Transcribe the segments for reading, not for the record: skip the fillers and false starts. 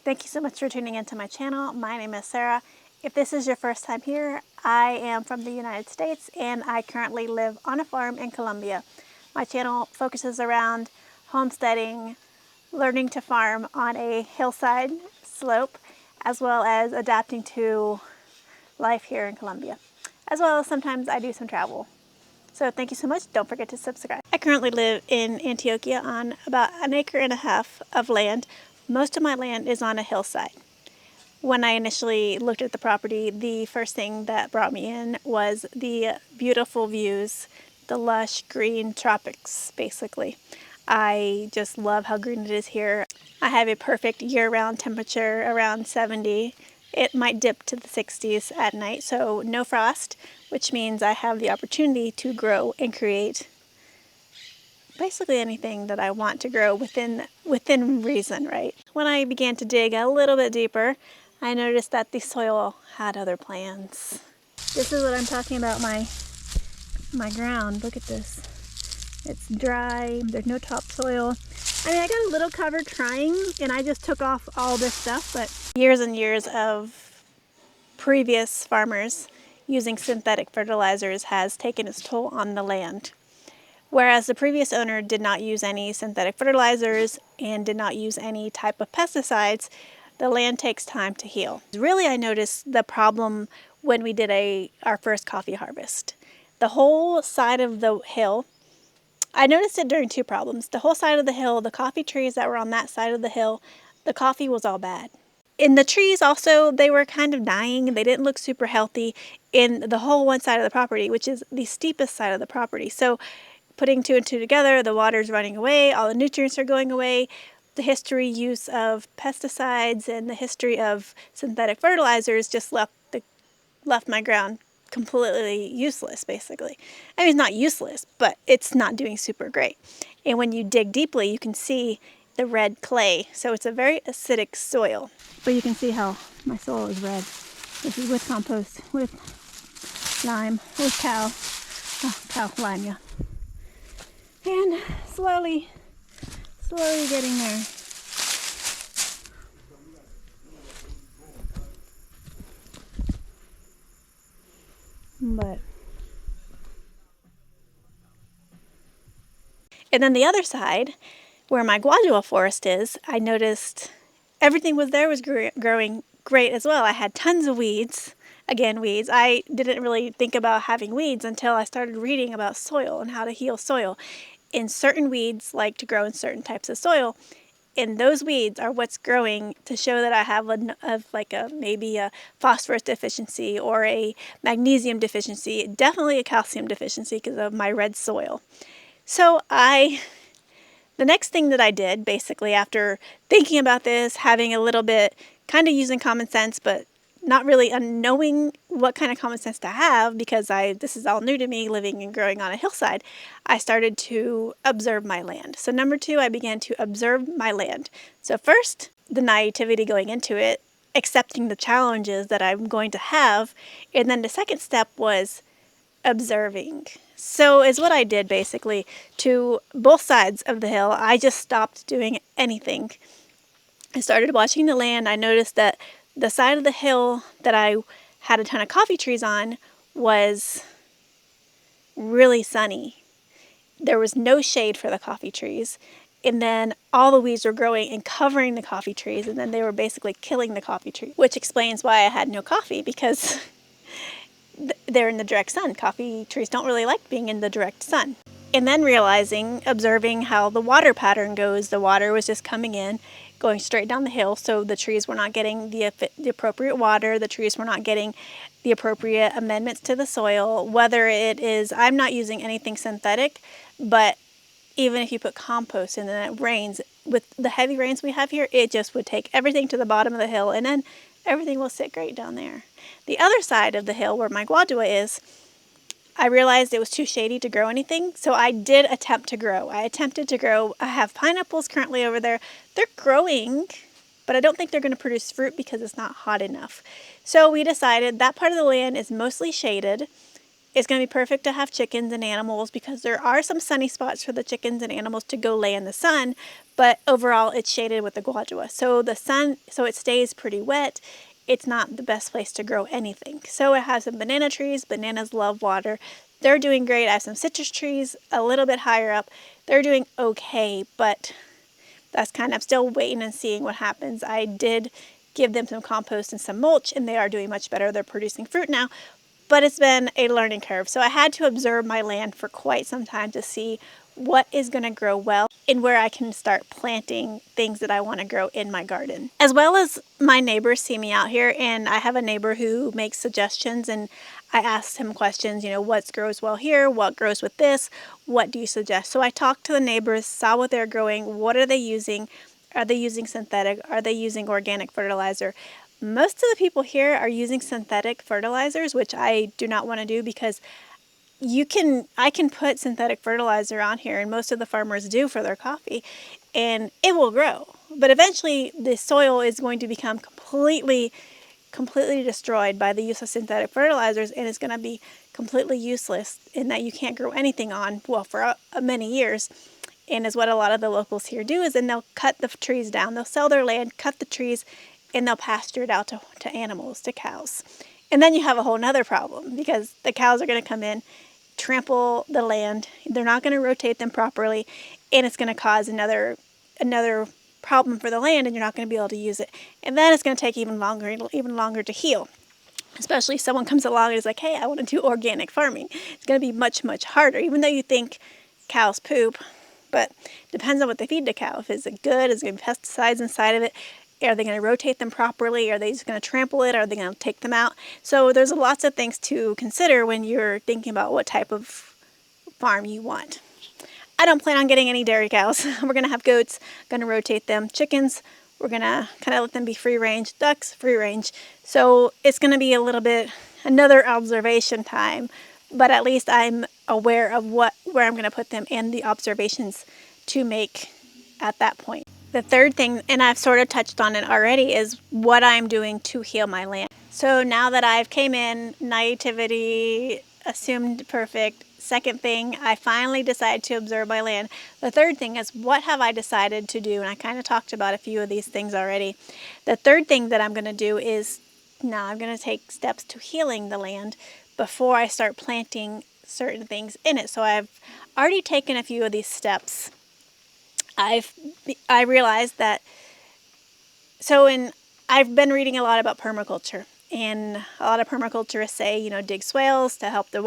Thank you so much for tuning into my channel. My name is Sarah. If this is your first time here, I am from the United States and I currently live on a farm in Colombia. My channel focuses around homesteading, learning to farm on a hillside slope, as well as adapting to life here in Colombia. As well as sometimes I do some travel. So thank you so much. Don't forget to subscribe. I currently live in Antioquia on about 1.5 acres of land. Most of my land is on a hillside. When I initially looked at the property, the first thing that brought me in was the beautiful views, the lush green tropics, basically. I just love how green it is here. I have a perfect year-round temperature around 70. It might dip to the 60s at night, so no frost, which means I have the opportunity to grow and create basically anything that I want to grow within reason, right? When I began to dig a little bit deeper, I noticed that the soil had other plans. This is what I'm talking about, my ground. Look at this. It's dry, there's no topsoil. I mean, I got a little cover trying and I just took off all this stuff, but years and years of previous farmers using synthetic fertilizers has taken its toll on the land. Whereas the previous owner did not use any synthetic fertilizers and did not use any type of pesticides, the land takes time to heal. Really, I noticed the problem when we did our first coffee harvest. The whole side of the hill, I noticed it during two problems. The whole side of the hill, the coffee trees that were on that side of the hill, the coffee was all bad. In the trees also, they were kind of dying. They didn't look super healthy in the whole one side of the property, which is the steepest side of the property. So putting two and two together, the water's running away, all the nutrients are going away. The history use of pesticides and the history of synthetic fertilizers just left my ground completely useless, basically. I mean, it's not useless, but it's not doing super great. And when you dig deeply, you can see the red clay. So it's a very acidic soil. But you can see how my soil is red. This is with compost, with lime, with cow lime, yeah. And slowly getting there. And then the other side, where my guadua forest is, I noticed everything was growing great as well. I had tons of weeds. Again, weeds. I didn't really think about having weeds until I started reading about soil and how to heal soil. And certain weeds like to grow in certain types of soil. And those weeds are what's growing to show that I have maybe a phosphorus deficiency or a magnesium deficiency, definitely a calcium deficiency because of my red soil. So the next thing that I did, basically after thinking about this, having a little bit, kind of using common sense, but not really knowing what kind of common sense to have because this is all new to me, living and growing on a hillside, I started to observe my land. So number two, I began to observe my land. So first, the naivety going into it, accepting the challenges that I'm going to have, and then the second step was observing. So is what I did basically to both sides of the hill. I just stopped doing anything. I started watching the land. I noticed that the side of the hill that I had a ton of coffee trees on was really sunny. There was no shade for the coffee trees. And then all the weeds were growing and covering the coffee trees. And then they were basically killing the coffee tree, which explains why I had no coffee because they're in the direct sun. Coffee trees don't really like being in the direct sun. And then observing how the water pattern goes. The water was just coming in, going straight down the hill, so the trees were not getting the appropriate water. The trees were not getting the appropriate amendments to the soil. Whether it is, I'm not using anything synthetic, but even if you put compost and then it rains, with the heavy rains we have here, it just would take everything to the bottom of the hill, and then everything will sit great down there. The other side of the hill where my guadua is, I realized it was too shady to grow anything, so I did attempt to grow. I have pineapples currently over there. They're growing, but I don't think they're going to produce fruit because it's not hot enough. So we decided that part of the land is mostly shaded, It's going to be perfect to have chickens and animals because there are some sunny spots for the chickens and animals to go lay in the sun, but overall it's shaded with the guadua. So it stays pretty wet. It's not the best place to grow anything. So it has some banana trees. Bananas love water. They're doing great. I have some citrus trees a little bit higher up. They're doing okay, but I'm still waiting and seeing what happens. I did give them some compost and some mulch, and they are doing much better. They're producing fruit now, but it's been a learning curve. So I had to observe my land for quite some time to see what is going to grow well and where I can start planting things that I want to grow in my garden. As well as my neighbors see me out here, and I have a neighbor who makes suggestions, and I asked him questions, what grows well here, what grows with this, what do you suggest? So I talked to the neighbors, saw what they're growing, what are they using? Are they using synthetic? Are they using organic fertilizer? Most of the people here are using synthetic fertilizers, which I do not want to do because I can put synthetic fertilizer on here, and most of the farmers do for their coffee, and it will grow. But eventually the soil is going to become completely destroyed by the use of synthetic fertilizers, and it's going to be completely useless in that you can't grow anything on, well, for many years. And is what a lot of the locals here do, is then they'll cut the trees down. They'll sell their land, cut the trees, and they'll pasture it out to animals, to cows. And then you have a whole nother problem because the cows are going to come in, trample the land. They're not going to rotate them properly, and it's going to cause another problem for the land, and you're not going to be able to use it. And then it's going to take even longer to heal. Especially if someone comes along and is like, hey, I want to do organic farming. It's going to be much, much harder, even though you think cows poop. But it depends on what they feed the cow. If it's good, is going to be pesticides inside of it. Are they going to rotate them properly? Are they just going to trample it? Are they going to take them out? So there's lots of things to consider when you're thinking about what type of farm you want. I don't plan on getting any dairy cows. We're going to have goats, going to rotate them. Chickens, we're going to kind of let them be free range. Ducks, free range. So it's going to be a little bit another observation time, but at least I'm aware of where I'm going to put them and the observations to make at that point. The third thing, and I've sort of touched on it already, is what I'm doing to heal my land. So now that I've came in, naivety, assumed perfect. Second thing, I finally decided to observe my land. The third thing is, what have I decided to do? And I kind of talked about a few of these things already. The third thing that I'm going to do is, now I'm going to take steps to healing the land before I start planting certain things in it. So I've already taken a few of these steps. I realized that, I've been reading a lot about permaculture, and a lot of permaculturists say, dig swales to help the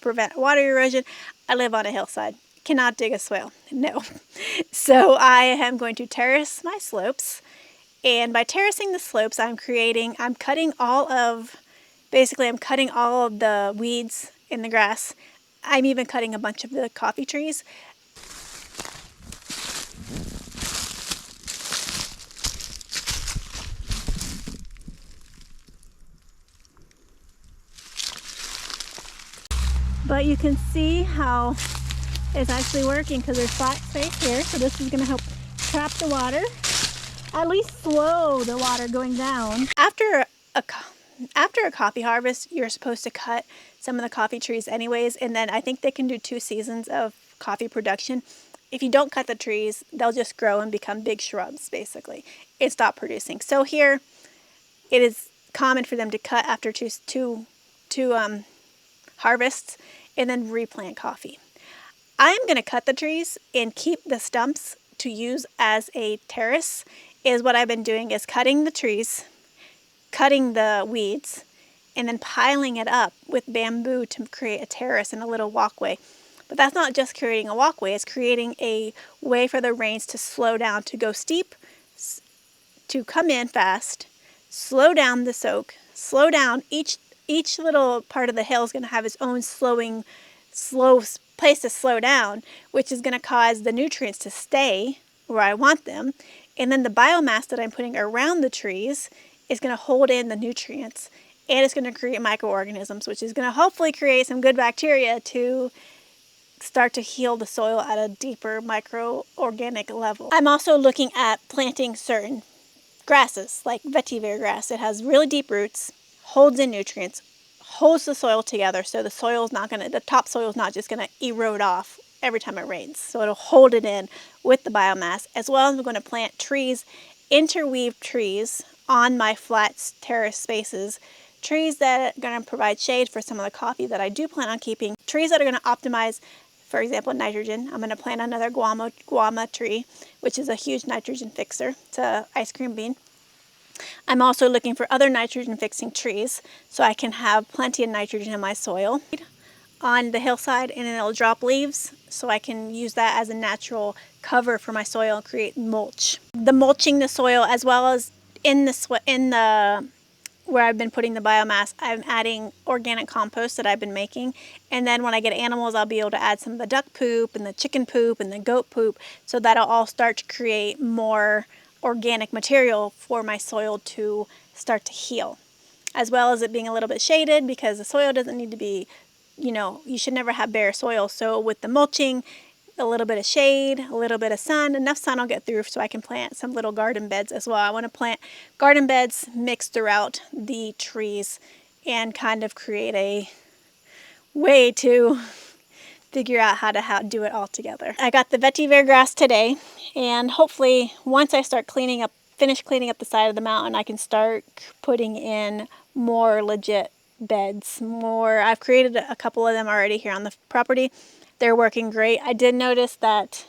prevent water erosion. I live on a hillside, cannot dig a swale, no. So I am going to terrace my slopes, and by terracing the slopes, I'm cutting all of the weeds in the grass. I'm even cutting a bunch of the coffee trees. But you can see how it's actually working because there's flat space here. So this is going to help trap the water, at least slow the water going down. After a coffee harvest, you're supposed to cut some of the coffee trees anyways. And then I think they can do 2 seasons of coffee production. If you don't cut the trees, they'll just grow and become big shrubs, basically, and stop producing. So here, it is common for them to cut after two harvests and then replant coffee. I'm going to cut the trees and keep the stumps to use as a terrace. Is what I've been doing, is cutting the trees, cutting the weeds, and then piling it up with bamboo to create a terrace and a little walkway. But that's not just creating a walkway, it's creating a way for the rains to slow down, to go steep, to come in fast, slow down the soak, slow down. Each little part of the hill is going to have its own slow place to slow down, which is going to cause the nutrients to stay where I want them. And then the biomass that I'm putting around the trees is going to hold in the nutrients, and it's going to create microorganisms, which is going to hopefully create some good bacteria to start to heal the soil at a deeper microorganic level. I'm also looking at planting certain grasses, like vetiver grass. It has really deep roots, holds in nutrients, holds the soil together, so the topsoil is not just gonna erode off every time it rains. So it'll hold it in with the biomass, as well as I'm going to plant trees, interweave trees on my flat terrace spaces, trees that are going to provide shade for some of the coffee that I do plan on keeping, trees that are going to optimize, for example, nitrogen. I'm going to plant another guama tree, which is a huge nitrogen fixer. It's an ice cream bean. I'm also looking for other nitrogen fixing trees so I can have plenty of nitrogen in my soil on the hillside, and then it'll drop leaves so I can use that as a natural cover for my soil and create mulch. The mulching the soil, as well as in the where I've been putting the biomass, I'm adding organic compost that I've been making, and then when I get animals, I'll be able to add some of the duck poop and the chicken poop and the goat poop, so that'll all start to create more organic material for my soil to start to heal, as well as it being a little bit shaded, because the soil doesn't need to be, you should never have bare soil. So with the mulching, a little bit of shade, a little bit of sun, enough sun I'll get through so I can plant some little garden beds as well. I want to plant garden beds mixed throughout the trees and kind of create a way to figure out how to do it all together. I got the vetiver grass today, and hopefully once I start finish cleaning up the side of the mountain, I can start putting in more legit beds. I've created a couple of them already here on the property. They're working great. I did notice that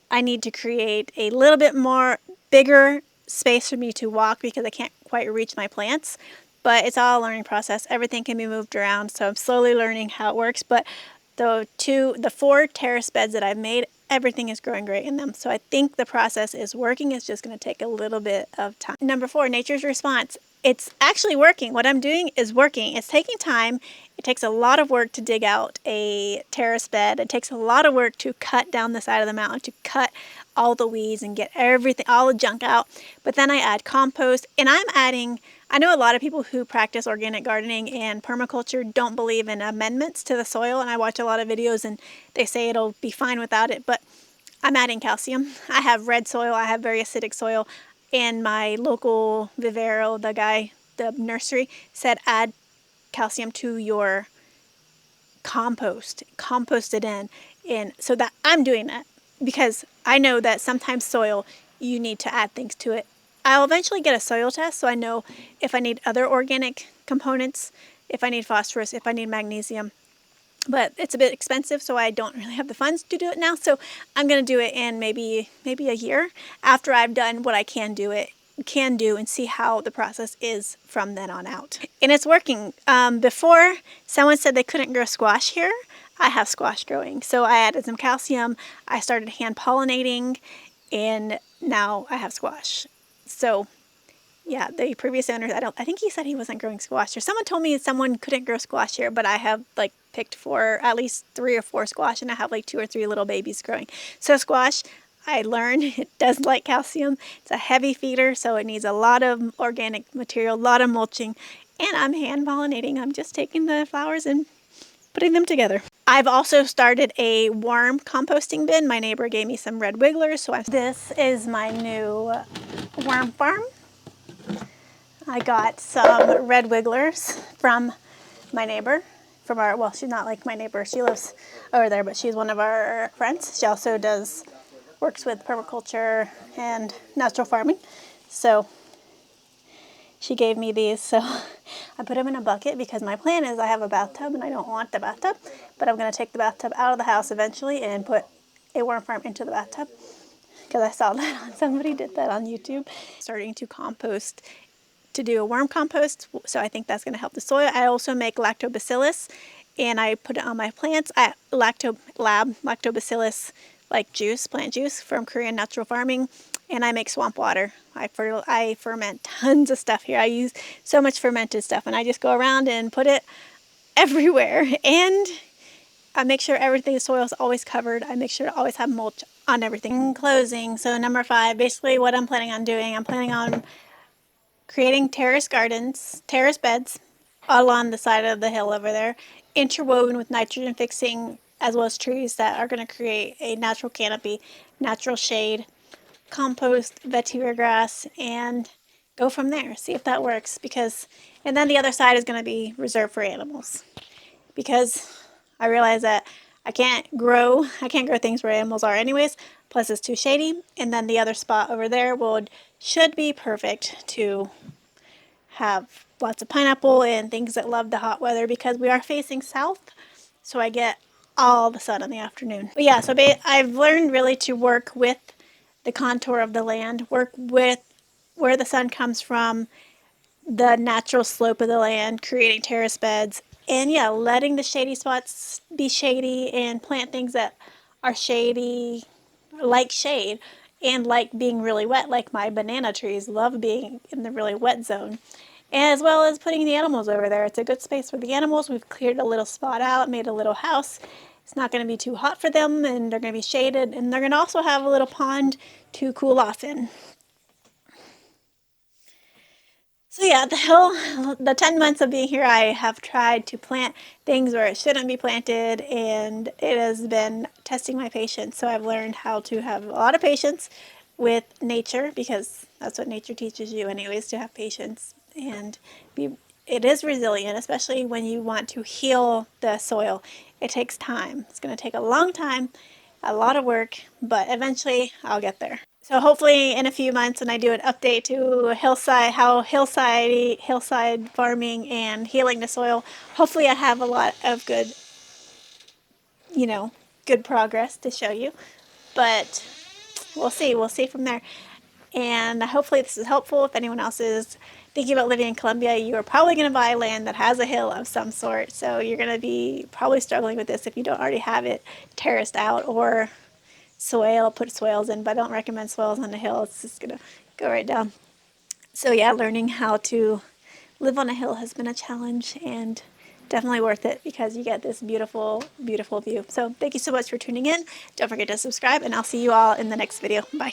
I need to create a little bit more bigger space for me to walk because I can't quite reach my plants, but it's all a learning process. Everything can be moved around, so I'm slowly learning how it works. But the 4 terrace beds that I've made, everything is growing great in them. So I think the process is working. It's just going to take a little bit of time. Number 4, nature's response. It's actually working. What I'm doing is working. It's taking time. It takes a lot of work to dig out a terrace bed. It takes a lot of work to cut down the side of the mountain, to cut all the weeds and get everything, all the junk out. But then I add compost, and I know a lot of people who practice organic gardening and permaculture don't believe in amendments to the soil, and I watch a lot of videos and they say it'll be fine without it, but I'm adding calcium. I have red soil, I have very acidic soil, and my local vivero, the nursery, said add calcium to your compost it in, and so that I'm doing that because I know that sometimes soil, you need to add things to it. I'll eventually get a soil test so I know if I need other organic components, if I need phosphorus, if I need magnesium. But it's a bit expensive, so I don't really have the funds to do it now. So I'm going to do it in maybe a year after I've done what I can do and see how the process is from then on out. And it's working. Before, someone said they couldn't grow squash here. I have squash growing. So I added some calcium. I started hand pollinating, and now I have squash. So yeah, the previous owner, I think he said he wasn't growing squash, or someone told me someone couldn't grow squash here, but I have picked at least 3 or 4 squash, and I have 2 or 3 little babies growing. So squash, I learned it does like calcium. It's a heavy feeder, so it needs a lot of organic material, a lot of mulching, and I'm hand pollinating. I'm just taking the flowers and putting them together. I've also started a worm composting bin. My neighbor gave me some red wigglers, so this is my new worm farm. I got some red wigglers from my neighbor, she's not like my neighbor, she lives over there, but she's one of our friends. She also works with permaculture and natural farming, so she gave me these. So I put them in a bucket because my plan is I have a bathtub and I don't want the bathtub, but I'm going to take the bathtub out of the house eventually and put a worm farm into the bathtub because I saw that somebody did that on YouTube. Starting to compost, to do a worm compost, so I think that's going to help the soil. I also make lactobacillus, and I put it on my plants. Lactobacillus juice, plant juice from Korean natural farming, and I make swamp water. I ferment tons of stuff here. I use so much fermented stuff, and I just go around and put it everywhere, and I make sure the soil is always covered. I make sure to always have mulch on everything. In closing, so number 5, basically what I'm planning on doing, I'm planning on creating terrace beds along the side of the hill over there, interwoven with nitrogen fixing, as well as trees that are going to create a natural canopy, natural shade, compost, vetiver grass, and go from there, see if that works, because, and then the other side is going to be reserved for animals, because I realize that I can't grow things where animals are anyways, plus it's too shady, and then the other spot over there should be perfect to have lots of pineapple and things that love the hot weather, because we are facing south, so I get all the sun in the afternoon. But yeah, so I've learned really to work with the contour of the land, work with where the sun comes from, the natural slope of the land, creating terrace beds, and yeah, letting the shady spots be shady and plant things that are shady, like shade, and like being really wet, like my banana trees love being in the really wet zone. As well as putting the animals over there. It's a good space for the animals. We've cleared a little spot out, made a little house. It's not going to be too hot for them, and they're going to be shaded, and they're going to also have a little pond to cool off in. So yeah, the 10 months of being here, I have tried to plant things where it shouldn't be planted, and it has been testing my patience. So I've learned how to have a lot of patience with nature, because that's what nature teaches you anyways, to have patience and it is resilient, especially when you want to heal the soil. It takes time. It's going to take a long time, a lot of work, but eventually I'll get there. So hopefully in a few months, when I do an update to hillside farming and healing the soil, hopefully I have a lot of good progress to show you. But we'll see. We'll see from there. And hopefully this is helpful. If anyone else is thinking about living in Colombia, you are probably going to buy land that has a hill of some sort. So you're going to be probably struggling with this if you don't already have it terraced out, or put swales in, but I don't recommend swales on the hill. It's just going to go right down. So yeah, learning how to live on a hill has been a challenge, and definitely worth it, because you get this beautiful, beautiful view. So thank you so much for tuning in. Don't forget to subscribe, and I'll see you all in the next video. Bye.